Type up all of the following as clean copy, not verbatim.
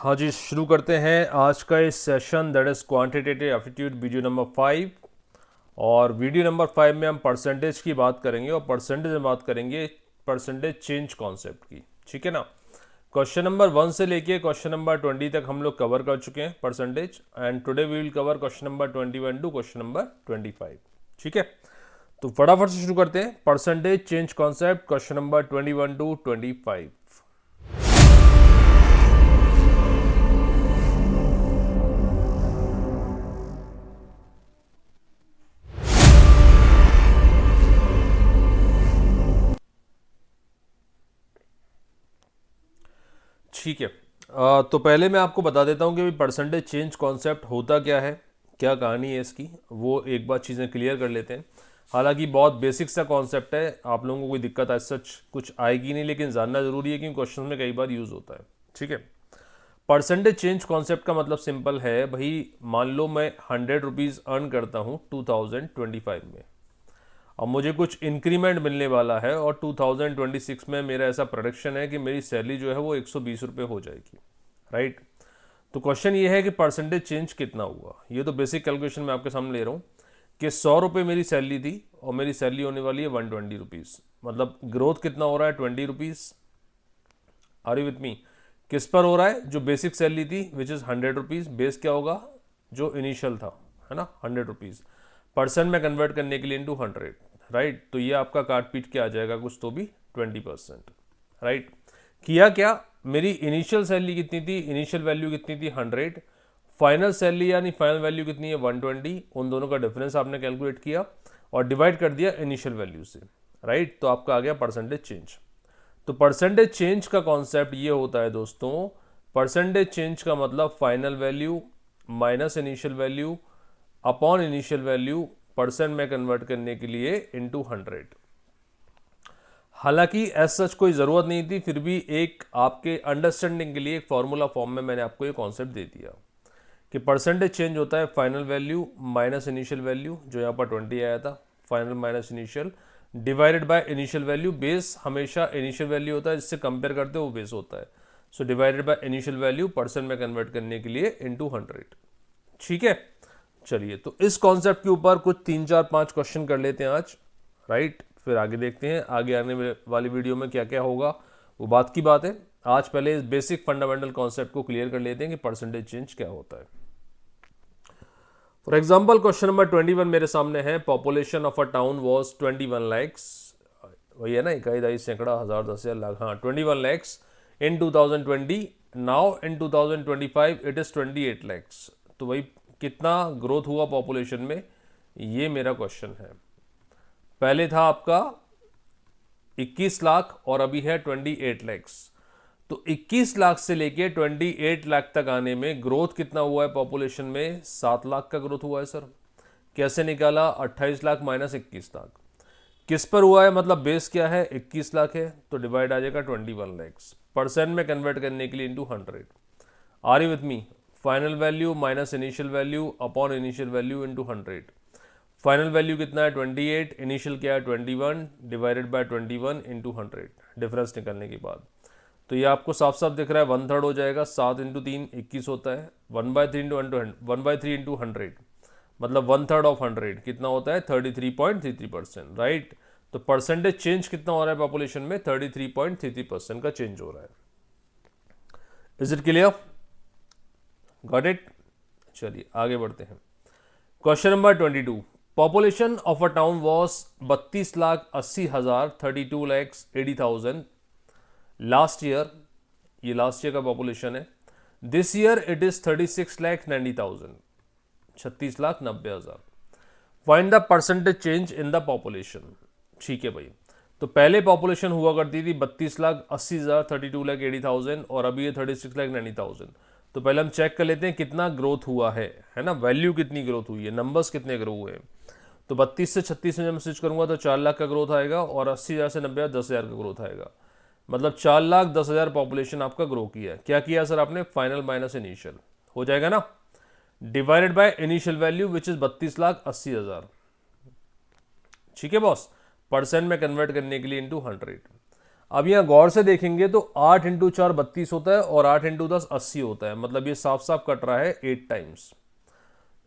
हाँ जी, शुरू करते हैं आज का इस session that is quantitative aptitude video number 5। और वीडियो नंबर 5 में हम परसेंटेज की बात करेंगे और परसेंटेज में बात करेंगे परसेंटेज चेंज कॉन्सेप्ट की। ठीक है ना। क्वेश्चन नंबर 1 से लेके क्वेश्चन नंबर 20 तक हम लोग कवर कर चुके हैं percentage, and today we will cover question number 21 to question number 25। ठीक है, तो फटाफट से शुरू करते हैं percentage change concept question number 21 to 25। ठीक है, तो पहले मैं आपको बता देता हूँ कि परसेंटेज चेंज कॉन्सेप्ट होता क्या है, क्या कहानी है इसकी, वो एक बार चीज़ें क्लियर कर लेते हैं। हालांकि बहुत बेसिक सा कॉन्सेप्ट है, आप लोगों को कोई दिक्कत आज सच कुछ आएगी नहीं, लेकिन जानना जरूरी है क्योंकि क्वेश्चन में कई बार यूज़ होता है। ठीक है, परसेंटेज चेंज कॉन्सेप्ट का मतलब सिंपल है भाई, मान लो मैं 100 रुपीज़ अर्न करता हूँ 2025 में। अब मुझे कुछ इंक्रीमेंट मिलने वाला है और 2026 में मेरा ऐसा प्रोडक्शन है कि मेरी सैलरी जो है वो 120 रुपये हो जाएगी। राइट, तो क्वेश्चन ये है कि परसेंटेज चेंज कितना हुआ। ये तो बेसिक कैलकुलेशन मैं आपके सामने ले रहा हूँ कि 100 रुपये मेरी सैलरी थी और मेरी सैलरी होने वाली है 120 रुपीज़, मतलब ग्रोथ कितना हो रहा है 20 rupees. Are you with me? किस पर हो रहा है? जो बेसिक सैलरी थी विच इज़ 100 रुपीज़, बेस क्या होगा जो इनिशियल था, है ना, 100 रुपीज़, परसेंट में कन्वर्ट करने के लिए इंटू 100। राइट, तो ये आपका काट पीट के आ जाएगा कुछ तो भी 20%। राइट, किया क्या, मेरी इनिशियल सैलरी कितनी थी, इनिशियल वैल्यू कितनी थी 100, फाइनल सैलरी यानी फाइनल वैल्यू कितनी है 120, उन दोनों का डिफरेंस आपने कैलकुलेट किया और डिवाइड कर दिया इनिशियल वैल्यू से। राइट, तो आपका आ गया परसेंटेज चेंज। तो परसेंटेज चेंज का कॉन्सेप्ट ये होता है दोस्तों, परसेंटेज चेंज का मतलब final value minus initial value upon initial value percent में कन्वर्ट करने के लिए इनटू 100। हालांकि एज सच कोई ज़रूरत नहीं थी, फिर भी एक आपके अंडरस्टैंडिंग के लिए एक फॉर्मूला फॉर्म में मैंने आपको ये कॉन्सेप्ट दे दिया कि परसेंटेज चेंज होता है final value minus initial value, जो यहाँ पर 20 आया था, final minus initial divided by initial value. Base हमेशा इनिशियल वैल्यू होता है, जिससे कंपेयर करते हो वो बेस होता है। So divided by initial value percent में कन्वर्ट करने के लिए इनटू 100। ठीक है, चलिए तो इस कॉन्सेप्ट के ऊपर कुछ 3 4 5 क्वेश्चन कर लेते हैं आज। राइट, फिर आगे देखते हैं आगे आने वाली वीडियो में क्या क्या होगा, वो बात की बात है। आज पहले इस बेसिक फंडामेंटल कॉन्सेप्ट को क्लियर कर लेते हैं कि परसेंटेज चेंज क्या होता है। फॉर एग्जाम्पल क्वेश्चन नंबर 21 मेरे सामने है, population of a town was 21 lakhs, वही है ना, इकाई दाई सैकड़ा हज़ार 10,000 लाख, हाँ 21 लैक्स इन 2020, now in 2025 it is 28 lakhs. तो वही कितना ग्रोथ हुआ पॉपुलेशन में, ये मेरा क्वेश्चन है। पहले था आपका 21 लाख और अभी है 28 लैक्स। तो 21 लाख से लेके 28 लाख तक आने में ग्रोथ कितना हुआ है पॉपुलेशन में? 7 लाख का ग्रोथ हुआ है सर। कैसे निकाला? 28 लाख माइनस 21 लाख। किस पर हुआ है, मतलब बेस क्या है 21 लाख है, तो डिवाइड आ जाएगा 21 लैक्स, परसेंट में कन्वर्ट करने के लिए into 100। Are you with me? Final value minus initial value upon initial value into 100। Final value कितना है 28, इनिशियल क्या है 21, डिवाइडेड बाय 21 इंटू 100, डिफरेंस निकलने के बाद। तो ये आपको साफ साफ दिख रहा है 1/3 हो जाएगा, 7 इंटू 3 21 होता है, 1/3 इंटू 1/3 इंटू 100, मतलब 1/3 ऑफ 100 कितना होता है 33.33%। राइट, तो परसेंटेज चेंज कितना हो रहा है पॉपुलेशन में? 33.33% का चेंज हो रहा है। Is it clear? Got it? चलिए आगे बढ़ते हैं। Question number 22, population of a town was 32,80,000 32,80,000 last year, ये लास्ट ईयर का पॉपुलेशन है। This year it is 36,90,000 36,90,000। Find the percentage change in the population. ठीक है भाई, तो पहले पॉपुलेशन हुआ करती थी 32,80,000 32,80,000 और अभी ये 36,90,000। तो पहले हम चेक कर लेते हैं कितना ग्रोथ हुआ है ना, वैल्यू कितनी ग्रोथ हुई है, नंबर्स कितने ग्रो हुए हैं। तो 32 से 36 में जब मैं स्विच करूंगा तो 4 लाख का ग्रोथ आएगा और 80,000 से 90,000 10,000 का ग्रोथ आएगा, मतलब 4,10,000 पॉपुलेशन आपका ग्रो किया है। क्या किया सर आपने? फाइनल माइनस इनिशियल हो जाएगा ना, divided by initial value which is 32,80,000। ठीक है बॉस, परसेंट में कन्वर्ट करने के लिए इंटू 100। अब यहाँ गौर से देखेंगे तो 8 इंटू 4 32 होता है और 8 इंटू 10 80 होता है, मतलब ये साफ साफ कट रहा है 8 टाइम्स।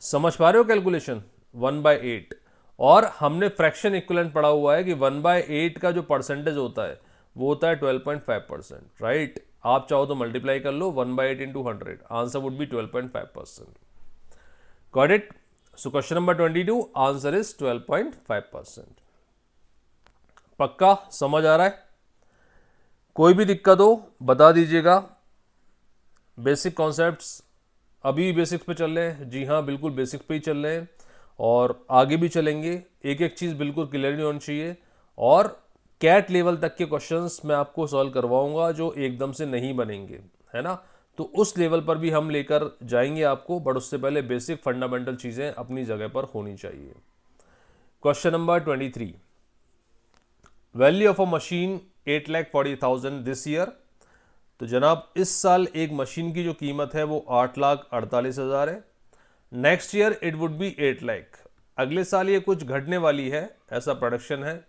समझ पा रहे हो कैलकुलेशन? 1/8। और हमने फ्रैक्शन इक्विवेलेंट पढ़ा हुआ है कि 1/8 का जो परसेंटेज होता है वो होता है 12.5%, राइट? आप चाहो तो मल्टीप्लाई कर लो, 1/8 into 100, answer would be 12.5%। Got it? So question number 22 answer is 12.5%। पक्का समझ आ रहा है? कोई भी दिक्कत हो बता दीजिएगा। बेसिक कॉन्सेप्ट्स अभी बेसिक्स पे चल रहे हैं, जी हाँ बिल्कुल बेसिक्स पे ही चल रहे हैं और आगे भी चलेंगे। एक एक चीज़ बिल्कुल क्लियर होनी चाहिए और कैट लेवल तक के क्वेश्चंस मैं आपको सॉल्व करवाऊंगा जो एकदम से नहीं बनेंगे, है ना? तो उस लेवल पर भी हम लेकर जाएंगे आपको, बट उससे पहले बेसिक फंडामेंटल चीज़ें अपनी जगह पर होनी चाहिए। Question number 23, value of a machine 8,40,000 this year. तो जनाब इस साल एक मशीन की जो कीमत है वो 8,48,000 है। Next year it would be 8 lakh. अगले साल ये कुछ घटने वाली है, ऐसा प्रोडक्शन है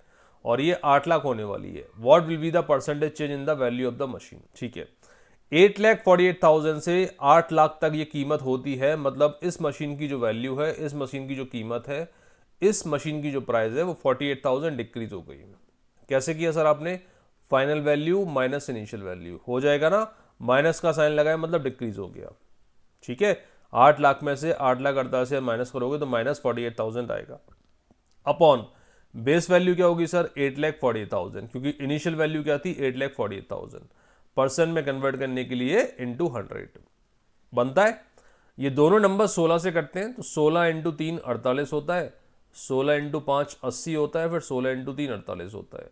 और ये 8 लाख होने वाली है। What will be the percentage change in the value of the machine? ठीक है, 8,48,000 से 8 लाख तक ये कीमत होती है, मतलब इस मशीन की जो वैल्यू है, इस मशीन की जो कीमत है, इस मशीन की जो प्राइस है वो 48,000 डिक्रीज हो गई। कैसे किया सर आपने? Final value minus initial value हो जाएगा ना, माइनस का साइन लगाया मतलब डिक्रीज हो गया। ठीक है, 8 लाख में से 8,48,000 माइनस करोगे तो माइनस 48,000 आएगा। अपॉन बेस वैल्यू क्या होगी सर? 8,48,000, क्योंकि इनिशियल वैल्यू क्या थी? 8,48,000। परसेंट में कन्वर्ट करने के लिए इंटू 100 बनता है। ये दोनों नंबर 16 से कटते हैं तो 16 इंटू 3 48 होता है, 16 इंटू 5 80 होता है, फिर 16 इंटू 3 48 होता है।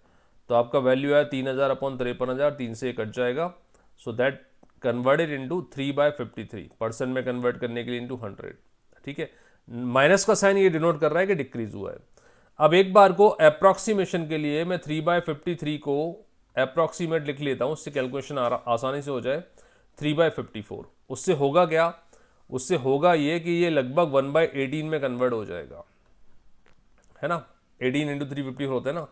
तो आपका वैल्यू है 3,000 अपॉन 53,000, 3 से कट जाएगा। So that converted into 3/53, percent में कन्वर्ट करने के लिए इंटू 100। ठीक है, माइनस का साइन ये डिनोट कर रहा है कि डिक्रीज हुआ है। अब एक बार को अप्रॉक्सीमेशन के लिए मैं 3/53 को अप्रॉक्सीमेट लिख लेता हूँ, उससे कैलकुलेशन आसानी से हो जाए। 3/54 उससे होगा क्या? उससे होगा ये कि ये लगभग 1/18 में कन्वर्ट हो जाएगा, है ना? 18 इंटू 354 होता है ना।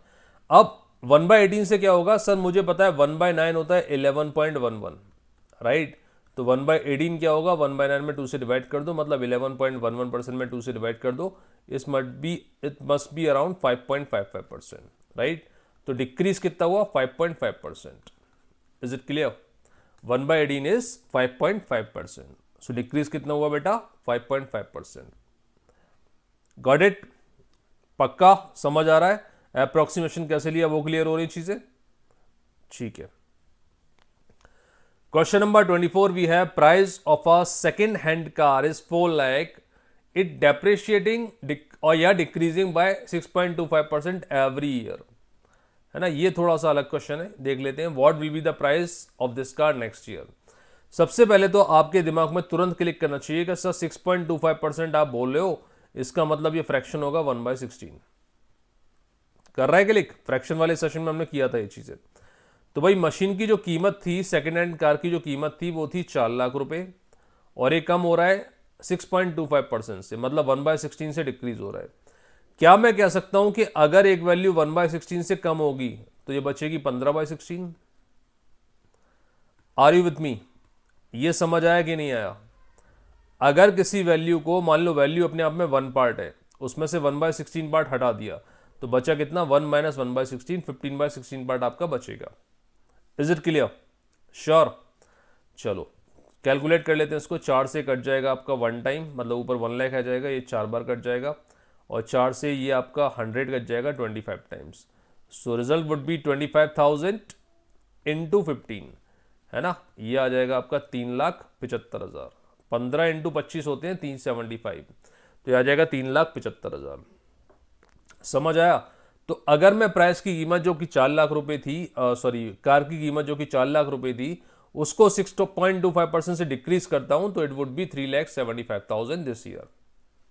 अब 1/18 से क्या होगा सर? मुझे पता है 1/9 होता है 11.11, राइट? तो 1/18 क्या होगा? 1/9 में 2 से डिवाइड कर दो, मतलब 11.11% में 2 से डिवाइड कर दो। It must be around 5.55%, right? तो डिक्रीज कितना हुआ? 5.5%। Is it clear? 1/18 is 5.5%। So decrease कितना हुआ बेटा? 5.5%। Got it? पक्का समझ आ रहा है? अप्रोक्सीमेशन कैसे लिया वो क्लियर हो रही चीजें? ठीक है। क्वेश्चन नंबर 24 वी है, price of a second hand car is 4 lakh, it depreciating और या डिक्रीजिंग बाय 6.25% एवरी ईयर, है ना? ये थोड़ा सा अलग क्वेश्चन है, देख लेते हैं। What will be the price of this car next year? सबसे पहले तो आपके दिमाग में तुरंत क्लिक करना चाहिए कि सर 6.25% आप बोल रहे हो, इसका मतलब ये फ्रैक्शन होगा 1/16। कर रहा है क्लिक? फ्रैक्शन वाले सेशन में हमने किया था ये चीजें। तो भाई मशीन की जो कीमत थी, सेकेंड हैंड कार की जो कीमत थी वो थी 4 लाख रुपए और ये कम हो रहा है 6.25% से, मतलब 1/16 से डिक्रीज हो रहा है। क्या मैं कह सकता हूं कि अगर एक वैल्यू 1/16 से कम होगी तो ये बचेगी 15/16? Are you with me? ये समझ आया कि नहीं आया? अगर किसी वैल्यू को, मान लो वैल्यू अपने आप में 1 पार्ट है, उसमें से 1/16 पार्ट हटा दिया तो बचा कितना? 1 - 1/16, 15/16 पार्ट आपका बचेगा। Is it clear? श्योर? चलो कैलकुलेट कर लेते हैं इसको। 4 से कट जाएगा आपका 1 टाइम, मतलब ऊपर 1 लाख आ जाएगा, ये 4 बार कट जाएगा और 4 से ये आपका 100 कट जाएगा 25 times. So result would be 25,000 into 15, है ना? ये आ जाएगा आपका 3,75,000। 15 इंटू 25 होते हैं 375, तो ये आ जाएगा 3,75,000। समझ आया? तो अगर मैं प्राइस की कीमत जो कि 4 लाख रुपए थी, सॉरी कार की कीमत जो कि 4 लाख रुपए थी, उसको 6.25% से डिक्रीज करता हूं तो it would be 3,75,000 this year,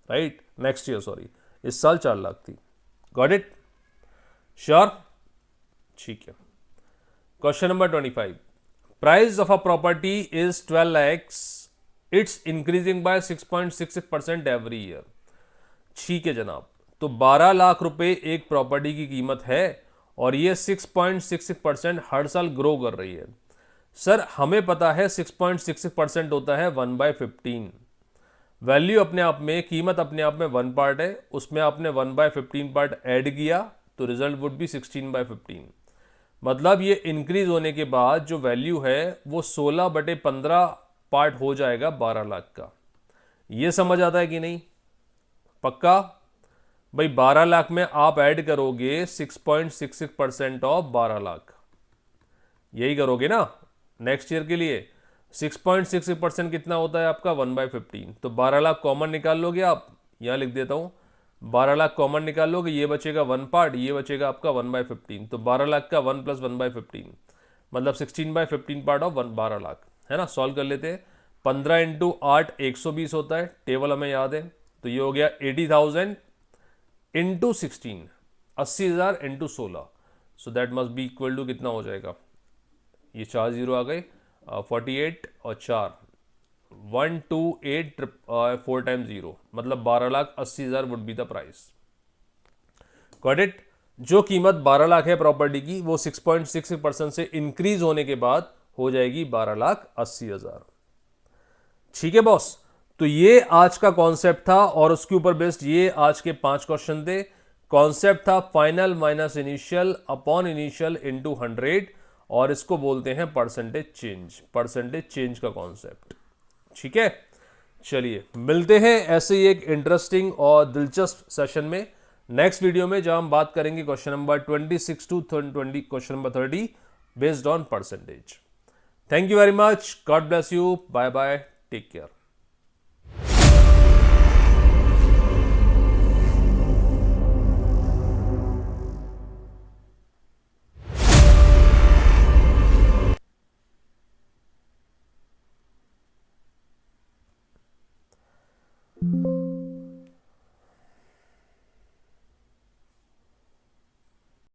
right? Next year, sorry, इस साल 4 लाख थी। Got it? श्योर? ठीक है। Question number 25, price of a property is 12 lakhs, it's increasing by 6.66% every year. ठीक है जनाब, तो 12 लाख रुपए एक प्रॉपर्टी की कीमत है और ये 6.66% हर साल ग्रो कर रही है। सर हमें पता है 6.66% होता है 1/15। वैल्यू अपने आप में, कीमत अपने आप में 1 पार्ट है, उसमें आपने 1/15 पार्ट ऐड किया तो रिजल्ट वुड बी 16/15। मतलब ये इंक्रीज होने के बाद जो वैल्यू है वो 16/15 पार्ट हो जाएगा 12 लाख का। ये समझ आता है कि नहीं? पक्का भाई 12 लाख में आप ऐड करोगे 6.66% ऑफ 12 लाख, यही करोगे ना नेक्स्ट ईयर के लिए। 6.66% कितना होता है आपका 1/15। तो 12 लाख कॉमन निकाल लोगे आप, यहाँ लिख देता हूँ 12 लाख कॉमन निकाल लोगे, ये बचेगा 1 पार्ट, ये बचेगा आपका 1/15। तो 12 लाख का 1 + 1/15 मतलब 16/15 पार्ट ऑफ 12 लाख, है ना। सॉल्व कर लेते हैं। 15 × 8 120 होता है, टेबल हमें याद है। तो ये हो गया 80,000 × 16, 80,000 × 16। So that must be equal to कितना हो जाएगा, ये 4 जीरो आ गए, 48 और 4 128 4 टाइम्स 0 मतलब 12,80,000 would be the price. Got it. जो कीमत 12 लाख है प्रॉपर्टी की वो 6.66% से इंक्रीज होने के बाद हो जाएगी 12,80,000। ठीक है बॉस। तो ये आज का कॉन्सेप्ट था और उसके ऊपर बेस्ड ये आज के 5 क्वेश्चन थे। कॉन्सेप्ट था final minus initial upon initial into 100 और इसको बोलते हैं परसेंटेज चेंज का कॉन्सेप्ट। ठीक है, चलिए मिलते हैं ऐसे ही एक इंटरेस्टिंग और दिलचस्प सेशन में नेक्स्ट वीडियो में, जहां हम बात करेंगे question number 26 to 20, question number 30 based on percentage. Thank you very much, God bless you, bye bye, take care.